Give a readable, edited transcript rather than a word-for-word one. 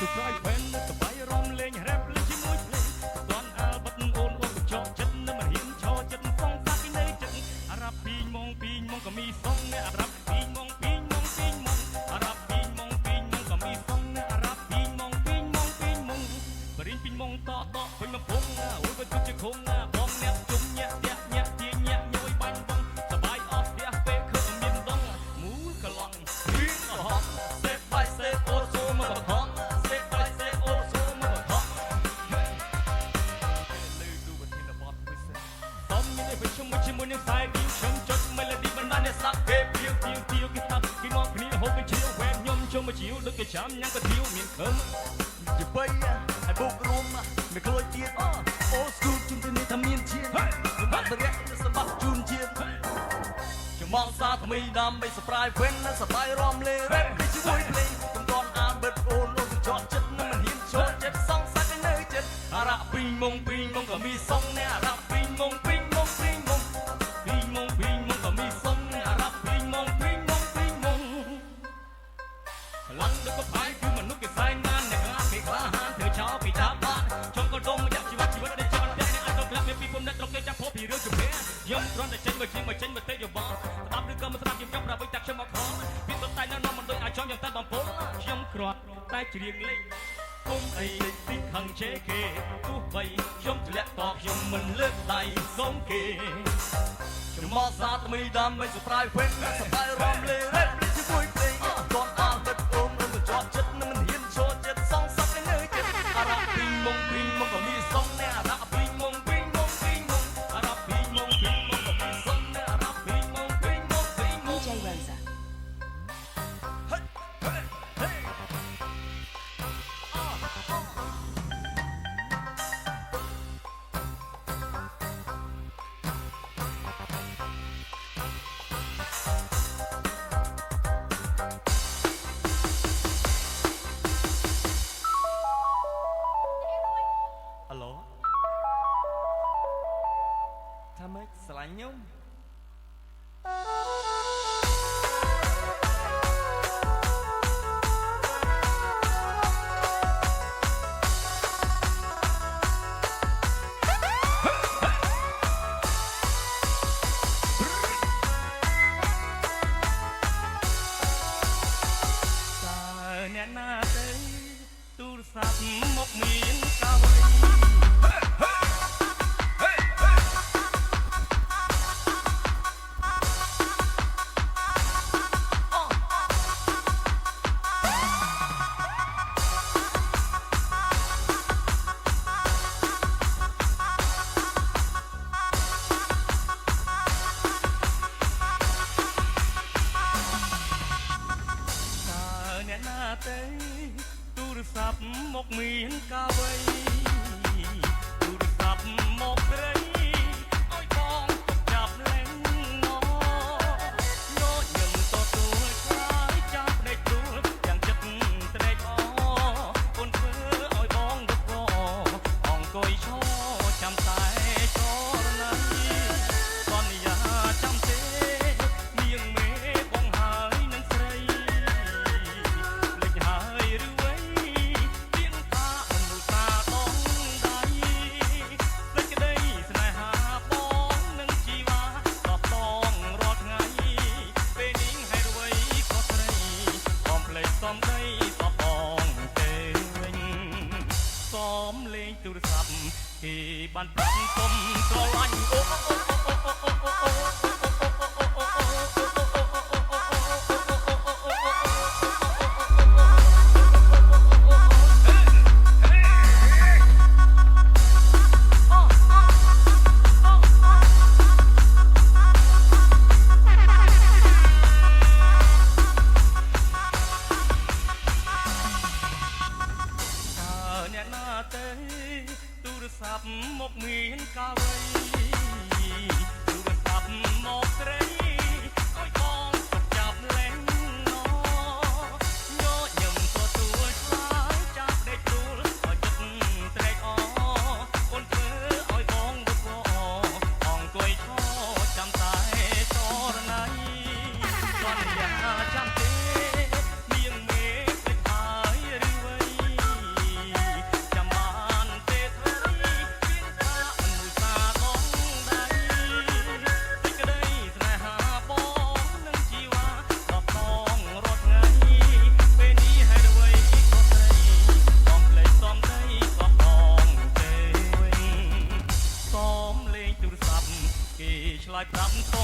ទៅប្រៃផែនសបាយរំលេងរ៉េបលេងជាមួយភ្លេងដនអាលបាត់អូនអូនចោចិត្តនៅមិនហ៊ានឈរចិត្តសងសាក់ពីនៅចិត្តអារ៉ាប់ពីងម៉ងក៏មានសងអារ៉ាប់ពីងម៉ងអារ៉ាប់ពីងម៉ងក៏មានសងអារ៉ាប់ពីងម៉ងបរិញពីងម៉ងតពេញមកពងអូយបើទុកជាខងបងអ្នកជុំញាក់ញាក់ជាញាក់ញយបាញ់បងសបាយអស់ផ្ទះពេលឃើញមានដងមូលកឡងរៀងអស់សេបបាយសេបអូសូមកបខំសេបបាយសេបអូសូមកបខំលើទូបទិនបទពិសេសតំមានឲ្យជុំជាមួយនឹងខ្សែឌីខ្ញុំចុច melody បណ្ដាអ្នកសាក់គេពីវគេថាគេមកគ្នាហូបទៅជាវែនខ្ញុំជុំមកជាវដូចគេចាំញ៉ាំកាទៀវមានខឹមជាបីឲ្យបុករួមមិនក្លួយទៀតអូស្គូជុំទៅនេះថាមានជាតិសម្បត្តិរយៈសម្បត្តិជូនជាតិចំងសាថ្មីដើម្បីសប្រាយវិញសបាយរំលេរ៉េបជាមួយភ្លេងកំដនអានបិទអូនចោតចិត្តមិនហ៊ានឈរចិត្តសងសាក់នៅចិត្តអារ៉ាពីងម៉ងក៏មានសងអារ៉ាពីងម៉ងក៏មានសងអារ៉ាពីងម៉ងឡើងដឹកក៏ផាយគឺមនុស្សគេសែងណានអ្នកខ្លះគេក្លាហានធ្វើចោលពីតាបាត់ចង់ក៏ដុំមកជីវិតដែលចង់តែអ្នកអាចទៅក្លាប់មានពីពុំអ្នកត្រកគេចាប់ពោពីរឿងជំនះខ្ញុំគ្រាន់តែចេញមកតិចយោបល់ស្ដាប់ឬក៏មិនស្ដាប់ខ្ញុំចង់ប្រាប់ឲ្យតាខ្ញុំមកខំពីទៅតែនៅនំមិនដូចអាចចង់យ៉ាងតែបំពុលខ្ញុំគ្រាន់តែច្រៀងលេងគុំអីទីខឹងជេគេទោះបីខ្ញុំធ្លាក់តខ្ញុំមិនលើកដៃសុំគេខ្ញុំមកសាថ្មីដើម្បីសប្រាយវិញសបាយរំលេរ៉េបជាមួយភ្លេងតនអាបិទអូនចោតចិត្តមិនហ៊ានឈរចិត្តសងសាក់នៅចិត្តអារ៉ាពីងម៉ងក៏មានសងអារ៉ាពីងម៉ងអារ៉ាពីងម៉ងក៏មានសងអារ៉ាពីងម៉ងDJ Rosaថាម៉េចស្រឡាញ់ខ្ញុំអ្នកណាទៅទូរស័ព្ទមកមានកាវទៅទូរស័ព្ទមកមានកាវទូរស័ព្ទមកស្រីឲ្យបងចាប់លេងណញញឹមតទួលខ្លាយចាំផ្ដេកទួលយ៉ាងចិត្តត្រេកអូនធ្វើឲ្យបងរកអង្គុយឈរចាំតែចរណីសន្យាចាំទេនាងមេបងហើយនឹងស្រីទូរស័ព្ទគេបានប្រាប់សុំស្រឡាញ់អូអ្នកណាទៅទូរស័ព្ទមកមានកាវទូរស័ព្ទមកស្រីឲ្យបងចាប់លេងណញញឹមទទួលខ្លាយចាប់ដេកទួលឲ្យចិត្តត្រេកអូនធ្វើឲ្យបងរកអង្គុយឈរចាំតែចរណៃសន្យាចាំទេនាងមេភ្លេចហើយឬវៃ ปรับตรง